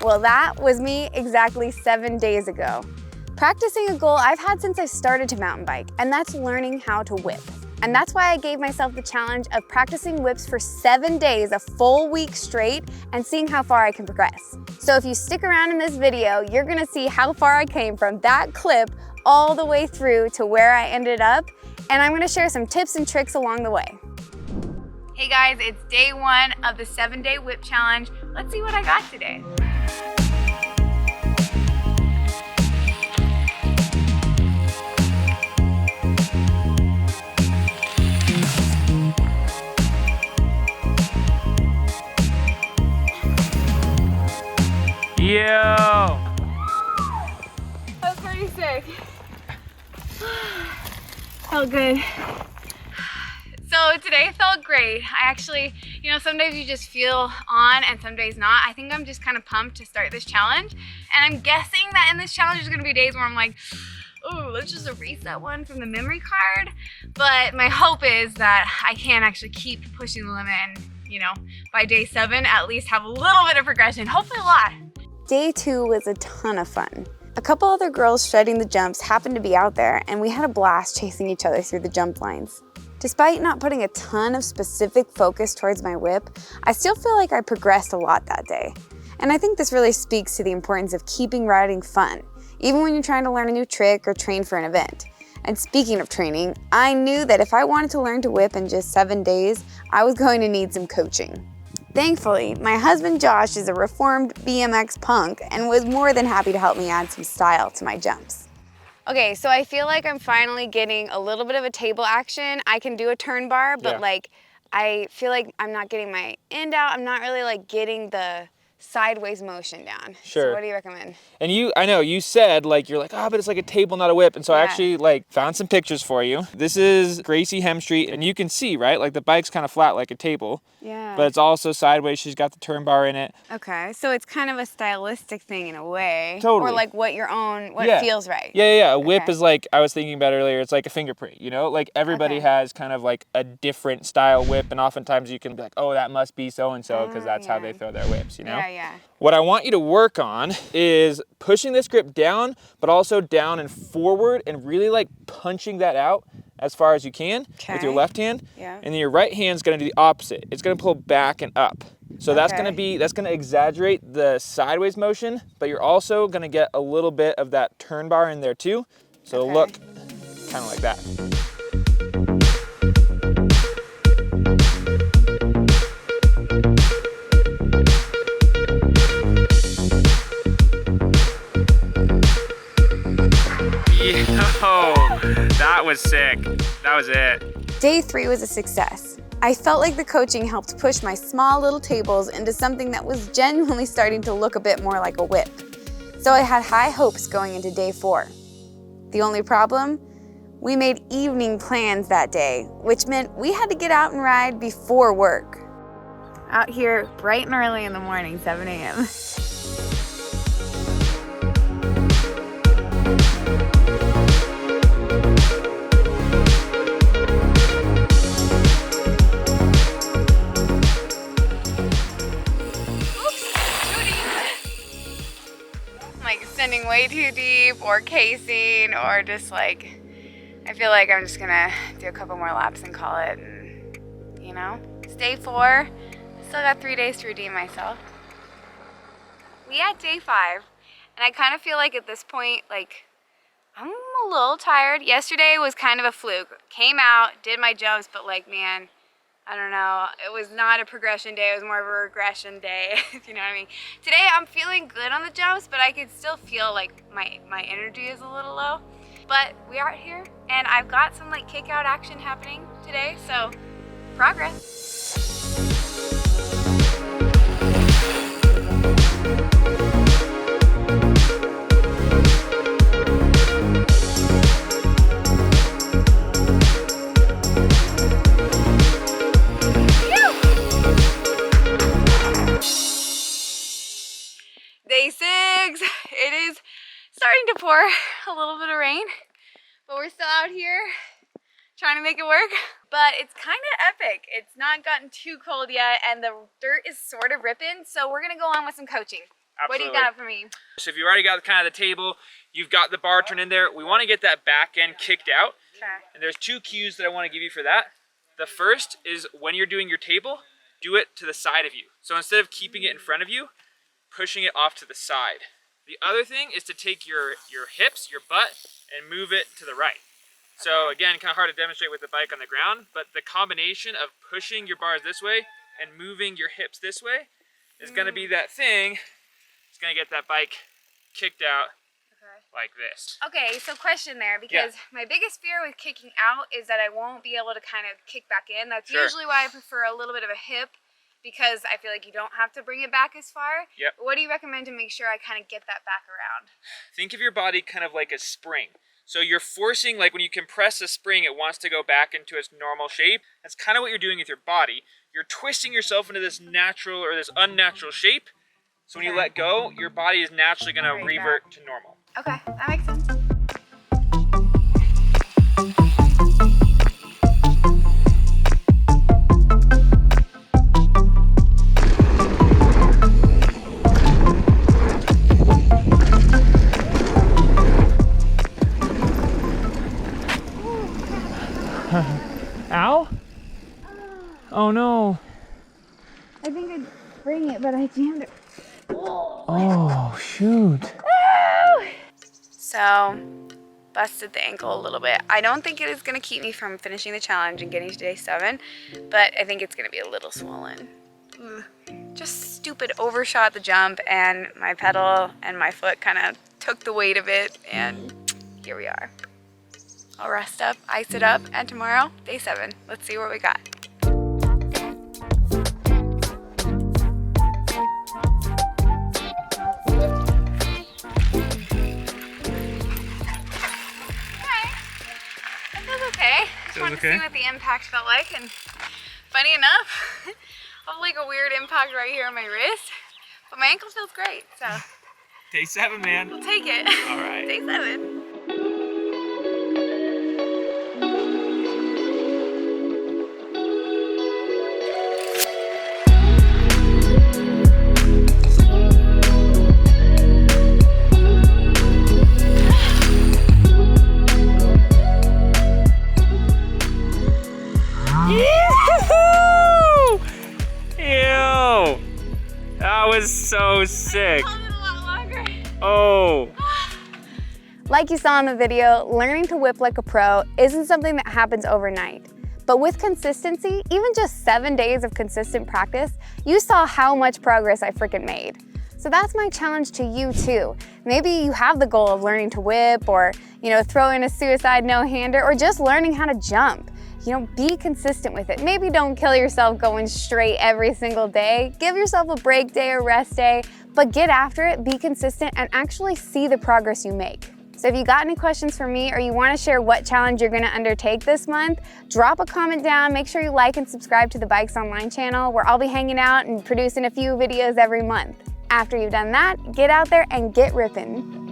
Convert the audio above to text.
Well, that was me exactly 7 days ago. Practicing a goal I've had since I started to mountain bike, and that's learning how to whip. And that's why I gave myself the challenge of practicing whips for 7 days, a full week straight, and seeing how far I can progress. So if you stick around in this video, you're gonna see how far I came from that clip all the way through to where I ended up, and I'm gonna share some tips and tricks along the way. Hey guys, it's day 1 of the 7-day whip challenge. Let's see what I got today. Yo! That was pretty sick. Felt good. So today felt great. I actually, some days you just feel on and some days not. I think I'm just kind of pumped to start this challenge. And I'm guessing that in this challenge there's gonna be days where I'm like, oh, let's just erase that one from the memory card. But my hope is that I can actually keep pushing the limit and, by day 7, at least have a little bit of progression, hopefully a lot. Day 2 was a ton of fun. A couple other girls shredding the jumps happened to be out there, and we had a blast chasing each other through the jump lines. Despite not putting a ton of specific focus towards my whip, I still feel like I progressed a lot that day. And I think this really speaks to the importance of keeping riding fun, even when you're trying to learn a new trick or train for an event. And speaking of training, I knew that if I wanted to learn to whip in just 7 days, I was going to need some coaching. Thankfully, my husband Josh is a reformed BMX punk and was more than happy to help me add some style to my jumps. Okay, so I feel like I'm finally getting a little bit of a table action. I can do a turn bar, but I feel like I'm not getting my end out. I'm not really getting the sideways motion down. Sure. So what do you recommend? And I know you said you're like, oh, but it's like a table, not a whip. And so I actually found some pictures for you. This is Gracie Hem Street, and you can see, right? The bike's kind of flat like a table. Yeah. But it's also sideways. She's got the turn bar in it. Okay, so it's kind of a stylistic thing in a way. Totally. Or what feels right. Yeah. A whip is I was thinking about earlier, it's like a fingerprint, everybody Okay. has kind of a different style whip, and oftentimes you can be like, oh, that must be so-and-so because that's how they throw their whips, Yeah. What I want you to work on is pushing this grip down, but also down and forward, and really punching that out as far as you can with your left hand. Yeah. And then your right hand's gonna do the opposite. It's gonna pull back and up. So that's gonna exaggerate the sideways motion, but you're also gonna get a little bit of that turn bar in there too. So it'll look kind of like that. Yo, that was sick. That was it. Day 3 was a success. I felt like the coaching helped push my small little tables into something that was genuinely starting to look a bit more like a whip. So I had high hopes going into day 4. The only problem? We made evening plans that day, which meant we had to get out and ride before work. Out here bright and early in the morning, 7 a.m. Sending way too deep or casing or just I feel like I'm just gonna do a couple more laps and call it, and it's day 4. Still got 3 days to redeem myself. We at day 5 and I kind of feel like at this point I'm a little tired. Yesterday was kind of a fluke. Came out, did my jumps, but man, I don't know, it was not a progression day, it was more of a regression day, if you know what I mean. Today I'm feeling good on the jumps, but I could still feel my energy is a little low. But we are here, and I've got some kick out action happening today, so progress. Day 6, it is starting to pour a little bit of rain, but we're still out here trying to make it work. But it's kind of epic. It's not gotten too cold yet, and the dirt is sort of ripping, so we're gonna go on with some coaching. Absolutely. What do you got for me? So if you already got kind of the table, you've got the bar turned in there, we want to get that back end kicked out. Okay. And there's 2 cues that I want to give you for that. The first is when you're doing your table, do it to the side of you. So instead of keeping it in front of you, pushing it off to the side. The other thing is to take your hips, your butt, and move it to the right. So again, kind of hard to demonstrate with the bike on the ground, but the combination of pushing your bars this way and moving your hips this way is going to be that thing. It's going to get that bike kicked out like this. Okay, so question there, because my biggest fear with kicking out is that I won't be able to kind of kick back in. That's usually why I prefer a little bit of a hip, because I feel like you don't have to bring it back as far. What do you recommend to make sure I kind of get that back around? Think of your body kind of like a spring. So you're forcing, like when you compress a spring, it wants to go back into its normal shape. That's kind of what you're doing with your body. You're twisting yourself into this natural or this unnatural shape. So when you let go, your body is naturally going to revert to normal. Okay, that makes sense. Ow? Oh no. I think I'd bring it, but I jammed it. Oh shoot. So, busted the ankle a little bit. I don't think it is going to keep me from finishing the challenge and getting to day 7, but I think it's going to be a little swollen. Ugh. Just stupid overshot the jump, and my pedal and my foot kind of took the weight of it, and here we are. I'll rest up, ice it up, and tomorrow, day 7. Let's see what we got. Okay, just wanted to see what the impact felt like, and funny enough, I have like a weird impact right here on my wrist, but my ankle feels great, so. Day 7, man. We'll take it. All right. Day 7. So sick. Oh. Like you saw in the video, learning to whip like a pro isn't something that happens overnight. But with consistency, even just 7 days of consistent practice, you saw how much progress I freaking made. So that's my challenge to you too. Maybe you have the goal of learning to whip, or throw in a suicide no-hander, or just learning how to jump. Be consistent with it. Maybe don't kill yourself going straight every single day. Give yourself a break day or rest day, but get after it, be consistent, and actually see the progress you make. So if you got any questions for me, or you want to share what challenge you're going to undertake this month, drop a comment down. Make sure you like and subscribe to the Bikes Online channel, where I'll be hanging out and producing a few videos every month. After you've done that, get out there and get ripping.